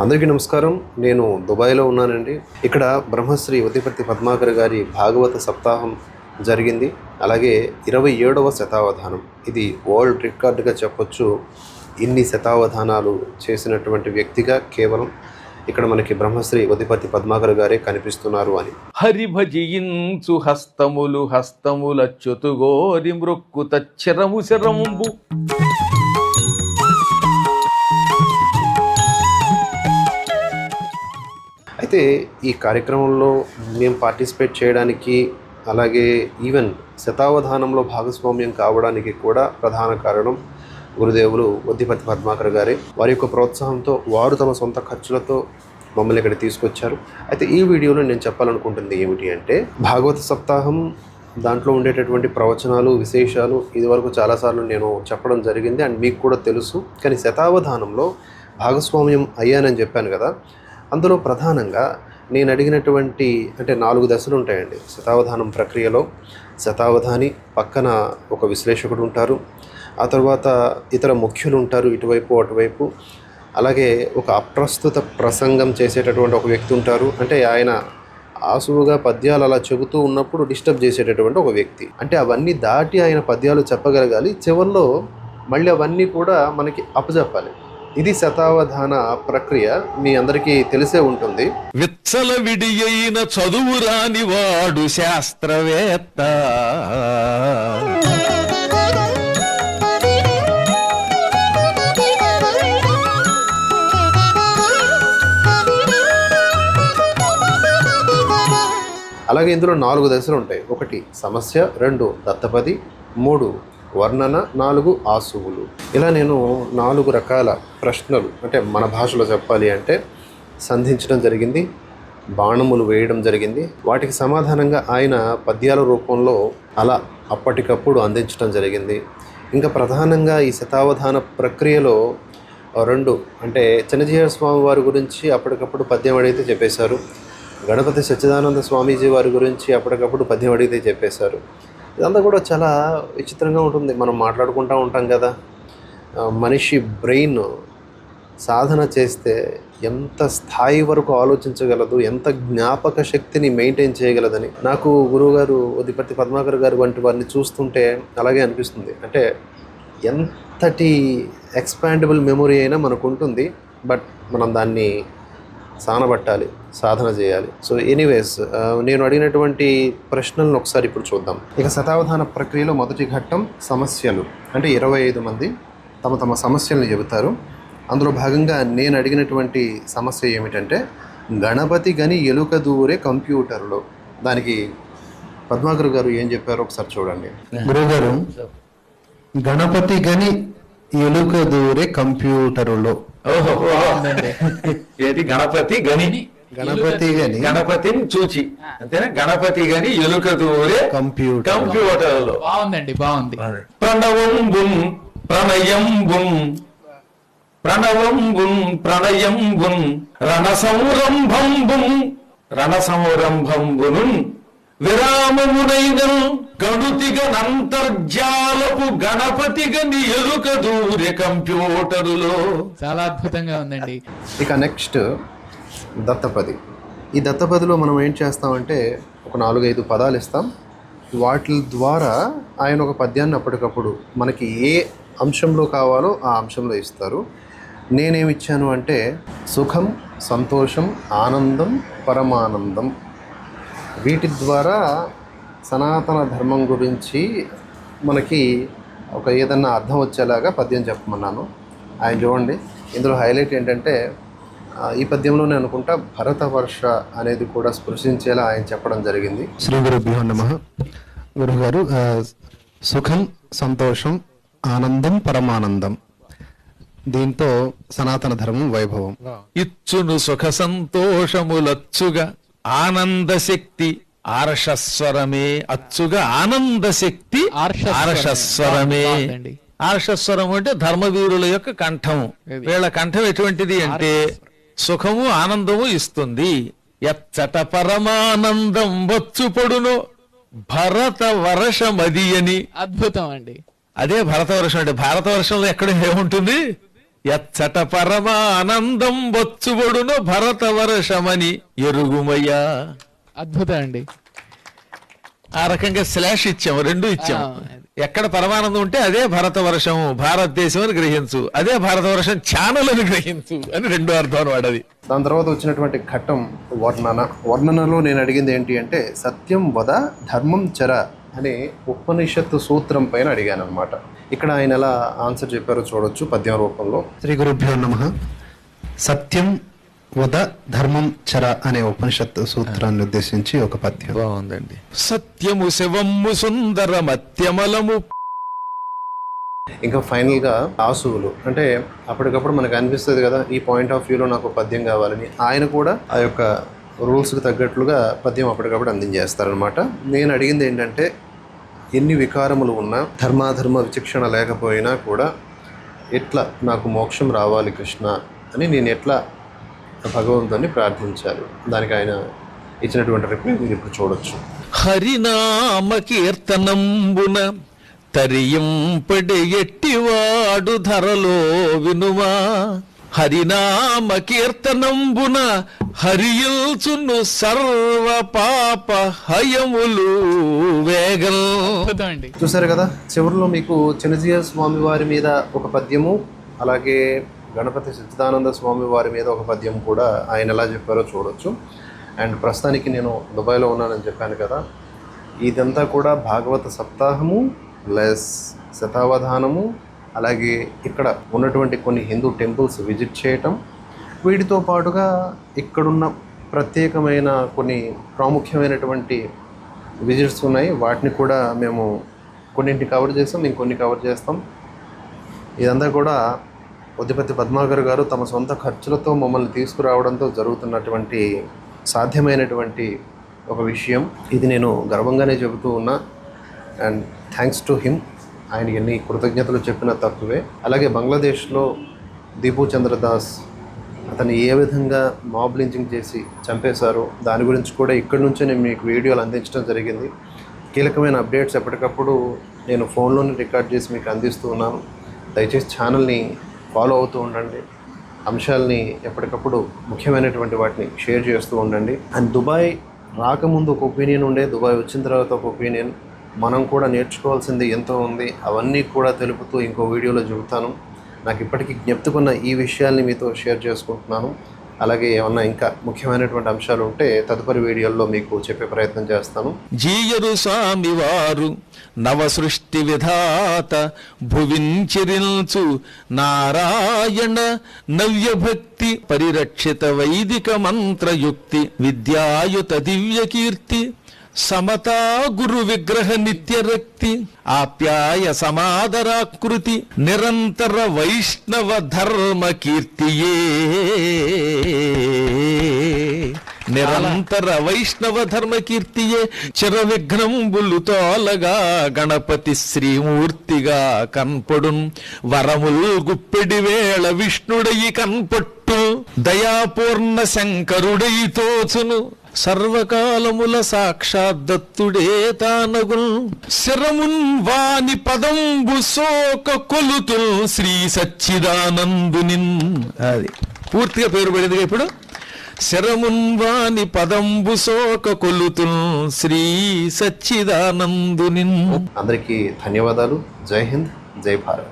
అందరికీ నమస్కారం. నేను దుబాయ్లో ఉన్నానండి. ఇక్కడ బ్రహ్మశ్రీ ఉద్దిపర్తి పద్మాకర్ గారి భాగవత సప్తాహం జరిగింది. అలాగే 27వ శతావధానం. ఇది వరల్డ్ రికార్డుగా చెప్పొచ్చు. ఇన్ని శతావధానాలు చేసినటువంటి వ్యక్తిగా కేవలం ఇక్కడ మనకి బ్రహ్మశ్రీ ఉద్దిపర్తి పద్మాకర్ గారే కనిపిస్తున్నారు అని. హరిభజించు హస్తములచ్యుతుగోరి మృక్కుత చిరము శరంబు. అయితే ఈ కార్యక్రమంలో మేము పార్టిసిపేట్ చేయడానికి, అలాగే ఈవెన్ శతావధానంలో భాగస్వామ్యం కావడానికి కూడా ప్రధాన కారణం గురుదేవులు ఉద్దిపర్తి పద్మాకర్ గారే. వారి యొక్క ప్రోత్సాహంతో వారు తమ సొంత ఖర్చులతో మమ్మల్ని ఇక్కడ తీసుకొచ్చారు. అయితే ఈ వీడియోలో నేను చెప్పాలనుకుంటుంది ఏమిటి అంటే, భాగవత సప్తాహం దాంట్లో ఉండేటటువంటి ప్రవచనాలు, విశేషాలు ఇదివరకు చాలాసార్లు నేను చెప్పడం జరిగింది అండ్ మీకు కూడా తెలుసు. కానీ శతావధానంలో భాగస్వామ్యం అయ్యానని చెప్పాను కదా, అందులో ప్రధానంగా నేను అడిగినటువంటి 4 దశలు ఉంటాయండి శతావధానం ప్రక్రియలో. శతావధాని పక్కన ఒక విశ్లేషకుడు ఉంటారు, ఆ తర్వాత ఇతర ముఖ్యులు ఉంటారు ఇటువైపు అటువైపు, అలాగే ఒక అప్రస్తుత ప్రసంగం చేసేటటువంటి ఒక వ్యక్తి ఉంటారు. అంటే ఆయన ఆసువుగా పద్యాలు అలా చెబుతూ ఉన్నప్పుడు డిస్టర్బ్ చేసేటటువంటి ఒక వ్యక్తి. అంటే అవన్నీ దాటి ఆయన పద్యాలు చెప్పగలగాలి. చివరిలో మళ్ళీ అవన్నీ కూడా మనకి అప్పచెప్పాలి. ఇది శతావధాన ప్రక్రియ. మీ అందరికీ తెలిసే ఉంటుంది. విచ్చల విడియైన చదువు రాని వాడు శాస్త్రవేత్త. అలాగే ఇందులో 4 దశలు ఉంటాయి. 1 సమస్య, 2 దత్తపది, 3 వర్ణన, 4 ఆసువులు. ఇలా నేను 4 రకాల ప్రశ్నలు, అంటే మన భాషలో చెప్పాలి అంటే సంధించడం జరిగింది, బాణములు వేయడం జరిగింది. వాటికి సమాధానంగా ఆయన పద్యాల రూపంలో అలా అప్పటికప్పుడు అందించడం జరిగింది. ఇంకా ప్రధానంగా ఈ శతావధాన ప్రక్రియలో 2 అంటే చిన్నజీవ స్వామి వారి గురించి అప్పటికప్పుడు పద్యం అడిగితే చెప్పేశారు. గణపతి సచ్చిదానంద స్వామీజీ వారి గురించి అప్పటికప్పుడు పద్యం అడిగితే చెప్పేశారు. ఇదంతా కూడా చాలా విచిత్రంగా ఉంటుంది. మనం మాట్లాడుకుంటూ ఉంటాం కదా, మనిషి బ్రెయిన్ సాధన చేస్తే ఎంత స్థాయి వరకు ఆలోచించగలదు, ఎంత జ్ఞాపక శక్తిని మెయింటైన్ చేయగలదని. నాకు గురువుగారు ఉద్దిపర్తి పద్మాకర్ గారు వంటి వారిని చూస్తుంటే అలాగే అనిపిస్తుంది. అంటే ఎంతటి ఎక్స్పాండబుల్ మెమొరీ అయినా మనకు ఉంటుంది, బట్ మనం దాన్ని సానబట్టాలి, సాధన చేయాలి. సో ఎనీవేస్, నేను అడిగినటువంటి ప్రశ్నలను ఒకసారి ఇప్పుడు చూద్దాం. ఇక శతావధాన ప్రక్రియలో మొదటి ఘట్టం సమస్యలు. అంటే 25 మంది తమ తమ సమస్యలను చెబుతారు. అందులో భాగంగా నేను అడిగినటువంటి సమస్య ఏమిటంటే, గణపతి గని ఎలుక దూరే కంప్యూటర్లో. దానికి పద్మాకర్ గారు ఏం చెప్పారో ఒకసారి చూడండి. గురుగారు, గణపతి గని ఎలుక దూరే కంప్యూటరులో. ఏది గణపతి గని? గణపతిని చూచి అంతేనా? గణపతి గని ఎలుక దూరే కంప్యూటర్లో. బాగుందండి, బాగుంది. ప్రణవంబున్ ప్రణయంబున్ ప్రణయంబున్ రణసంరంభంబును విరామమునైనను గణుతిగనంతర్జాలపు గణపతిగని ఎలుక దూరే కంప్యూటరులో. చాలా అద్భుతంగా ఉందండి. ఇక నెక్స్ట్ దత్తపది. ఈ దత్తపదిలో మనం ఏం చేస్తామంటే ఒక 4-5 పదాలు ఇస్తాం. వాటి ద్వారా ఆయన ఒక పద్యాన్ని అప్పటికప్పుడు మనకి ఏ అంశంలో కావాలో ఆ అంశంలో ఇస్తారు. నేనేమిచ్చాను అంటే సుఖం, సంతోషం, ఆనందం, పరమానందం. వీటి ద్వారా సనాతన ధర్మం గురించి మనకి ఒక ఏదన్నా అర్థం వచ్చేలాగా పద్యం చెప్పమన్నాను. ఆయన చూడండి, ఇందులో హైలైట్ ఏంటంటే ఈ పద్యంలోనే అనుకుంటా భరతవర్ష అనేది కూడా స్పృశించేలా ఆయన చెప్పడం జరిగింది. శ్రీ గురుభ్యో నమః. గురుగారు, సుఖం, సంతోషం, ఆనందం, పరమానందం, దీంతో సనాతన ధర్మం వైభవం. ఇచ్చును సుఖ సంతోషములచ్చుగా ఆనంద శక్తి ఆర్షస్వరమే. అచ్చుగా ఆనంద శక్తి ఆర్షస్వరమే. ఆర్షస్వరం అంటే ధర్మవీరుల యొక్క కంఠం. వీళ్ళ కంఠం ఎటువంటిది అంటే సుఖము ఆనందము ఇస్తుంది. ఎచ్చట పరమానందం వచ్చుపడును భరత వర్షమది అని. అద్భుతం అండి. అదే భరతవర్షం అంటే భారతవర్షంలో ఎక్కడ ఏముంటుంది? ఎచ్చట పరమానందం వచ్చుబడును భరత వర్షమని ఎరుగుమయ్యా. అద్భుతం అండి. ఆ రకంగా స్లాష్ ఇచ్చాము, రెండు ఇచ్చాము. ఎక్కడ పరమానందం ఉంటే అదే భరత వర్షం, భారతదేశం అని గ్రహించు, అదే భారత వర్షం ఛానల్ అని గ్రహించు అని రెండు అర్థాలు వాడది. దాని తర్వాత వచ్చినటువంటి ఘట్టం వర్ణన. వర్ణనలో నేను అడిగింది ఏంటి అంటే సత్యం వద ధర్మం చర అనే ఉపనిషత్తు సూత్రం పైన అడిగాను అనమాట. ఇక్కడ ఆయన ఎలా ఆన్సర్ చెప్పారో చూడొచ్చు పద్యం రూపంలో. శ్రీ గురుభ్యో నమః. సత్యం వద ధర్మం చర అనే ఉపనిషత్తు సూత్రాన్ని ఉద్దేశించి ఒక పద్యం. బాగుందండి. సత్యము శివము సుందరమత్యమలము. ఇంకా ఫైనల్గా ఆసువులు అంటే అప్పటికప్పుడు మనకు అనిపిస్తుంది కదా ఈ పాయింట్ ఆఫ్ వ్యూలో నాకు పద్యం కావాలని. ఆయన కూడా ఆ యొక్క రూల్స్కి తగ్గట్లుగా పద్యం అప్పటికప్పుడు అందించేస్తారనమాట. నేను అడిగింది ఏంటంటే ఎన్ని వికారములు ఉన్నా ధర్మాధర్మ విచక్షణ లేకపోయినా కూడా ఎట్లా నాకు మోక్షం రావాలి కృష్ణ అని నేను ఎట్లా భగవంతుని ప్రార్థించాలి. దానికి ఆయన ఇచ్చినటువంటి రిప్లై మీరు ఇప్పుడు చూడొచ్చు. హరినామ కీర్తనంబున తరియింపడి ఎట్టివాడు ధరలో వినుమా. హరినామ కీర్తనంబున హరియుల్చును సర్వ పాప హయములు వేగల్. అద్భుతం అండి. చూసారు కదా చివరిలో మీకు చిన్నజీయ స్వామి వారి మీద ఒక పద్యము, అలాగే గణపతి సచ్చిదానంద స్వామి వారి మీద ఒక పద్యం కూడా ఆయన ఎలా చెప్పారో చూడొచ్చు. అండ్ ప్రస్తుతానికి నేను దుబాయ్లో ఉన్నానని చెప్పాను కదా, ఇదంతా కూడా భాగవత సప్తాహము ప్లస్ శతావధానము, అలాగే ఇక్కడ ఉన్నటువంటి కొన్ని హిందూ టెంపుల్స్ విజిట్ చేయటం, వీటితో పాటుగా ఇక్కడున్న ప్రత్యేకమైన కొన్ని ప్రాముఖ్యమైనటువంటి విజిట్స్ ఉన్నాయి. వాటిని కూడా మేము కొన్నింటిని కవర్ చేస్తాం, ఇంకొన్ని కవర్ చేస్తాం. ఇదంతా కూడా ఉద్దిపత్తి పద్మాకర్ గారు తమ సొంత ఖర్చులతో మమ్మల్ని తీసుకురావడంతో జరుగుతున్నటువంటి సాధ్యమైనటువంటి ఒక విషయం. ఇది నేను గర్వంగానే చెబుతూ ఉన్నా. And thanks to him. ఆయన ఎన్ని కృతజ్ఞతలు చెప్పినా తక్కువే. అలాగే బంగ్లాదేశ్లో దీపు చంద్రదాస్ అతన్ని ఏ విధంగా మాబ్ లించింగ్ చేసి చంపేశారో దాని గురించి కూడా ఇక్కడి నుంచే నేను మీకు వీడియోలు అందించడం జరిగింది. కీలకమైన అప్డేట్స్ ఎప్పటికప్పుడు నేను ఫోన్లోనే రికార్డ్ చేసి మీకు అందిస్తూ ఉన్నాను. దయచేసి ఛానల్ని ఫాలో అవుతూ ఉండండి, అంశాలని ఎప్పటికప్పుడు ముఖ్యమైనటువంటి వాటిని షేర్ చేస్తూ ఉండండి. అండ్ దుబాయ్ రాకముందు ఒక ఒపీనియన్ ఉండే, దుబాయ్ వచ్చిన తర్వాత ఒక ఒపీనియన్. మనం కూడా నేర్చుకోవాల్సింది ఎంతో ఉంది. అవన్నీ కూడా తెలుపుతూ ఇంకో వీడియోలో చెబుతాను. నాకు ఇప్పటికీ జ్ఞప్తికున్న ఈ విషయాల్ని మీతో షేర్ చేసుకుంటున్నాను. అలాగే ఏమన్నా ఇంకా ముఖ్యమైనటువంటి అంశాలు ఉంటే తదుపరి వీడియోల్లో మీకు చెప్పే ప్రయత్నం చేస్తాను. జీయరు స్వామి వారు నవ సృష్టి విధాత భువించరిల్చు నారాయణ నవ్య భక్తి పరిరక్షిత వైదిక మంత్రయుక్తి విద్యాయుత దివ్య కీర్తి సమతా గురు విగ్రహ నిత్యరక్తి ఆప్యాయ సమాదరాకృతి నిరంతర వైష్ణవ ధర్మ కీర్తియే. నిరంతర వైష్ణవ ధర్మ కీర్తియే చిర విఘ్నంబులు తోలగా గణపతి శ్రీమూర్తిగా కన్పడున్ వరముల్ గుప్పెడి వేళ విష్ణుడయి కన్పట్టు దయాపూర్ణ శంకరుడై తోచును సర్వకాలముల సాక్షాద్దత్తుడే తానగుల్ శరమున్ వాని పదంబు సోక కొలుతుల్ శ్రీ సచ్చిదానందునిన్. అది పూర్తిగా పేరు పడిందిగా ఇప్పుడు. శరమున్ వాని పదంబు సోక కొలుతుల్ శ్రీ సచ్చిదానందునిన్. అందరికీ ధన్యవాదాలు. జై హింద్, జై భారత్.